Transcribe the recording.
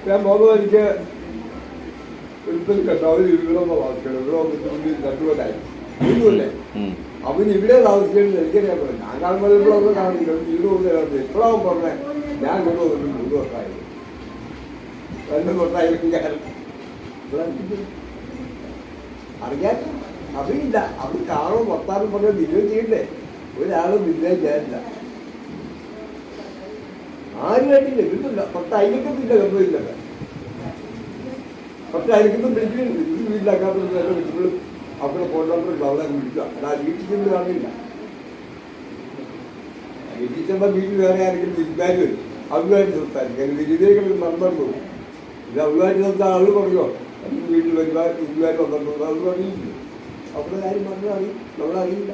ഞാൻ പോകുമ്പോൾ എനിക്ക് ഒരിക്കലും കണ്ടാവ് ഇവിടെ താമസിക്കണം. ഇവിടെ വന്നിട്ട് രണ്ടുകൊല്ലായി 3 കൊല്ലേ. അവന് ഇവിടെ താമസിക്കുന്നത് എനിക്കറിയാൻ പറ്റില്ല. ഞാൻ കാണുമ്പോൾ ഇവിടെ ഒന്നും കാണില്ല. വീട് കൊണ്ട് ഇപ്പോഴാവും പറഞ്ഞേ ഞാൻ കൊണ്ടുവന്നിട്ട് 3 വർഷമായി. 2 വർഷമായിരിക്കും ഞാൻ അറിയാൻ അറിയില്ല. അവർ കാണും വർത്താനം പറഞ്ഞ ബില്ല് ചെയ്യണ്ടേ. ഒരാളും ബില്ല് ചെയ്യാനില്ല. ആരും ആയിട്ടില്ല കിട്ടില്ല. 10 അയൽക്കത്തില്ല കമ്പില്ല. 10 അയൽക്കത്തും വിളിക്കുന്നുണ്ട്. ഇത് വീട്ടിലാക്കാത്ത വിളിക്കുമ്പോഴും അവിടെ ഫോൺ നമ്പർ ഉണ്ട്. അവിടെ വിളിക്കുക. അല്ല വീട്ടിൽ ചെന്ന് കാണില്ല. വീട്ടിൽ ചെന്നാൽ വീട്ടിൽ വേറെ ആരെങ്കിലും വിരുന്നാര് വരും. അവരുമായിട്ട് സംസാരിക്കും. വിരുദ്ധകൾ നടന്നു. ഇത് അവരുമായിട്ട് സംസാരം അവൾ പറയുമോ വീട്ടിൽ വരുവാൻ വിരുന്നുകാർ വന്നിട്ടുണ്ടോ അത് അറിയില്ല. അവിടെ കാര്യം പറഞ്ഞാൽ നമ്മളറിയില്ല.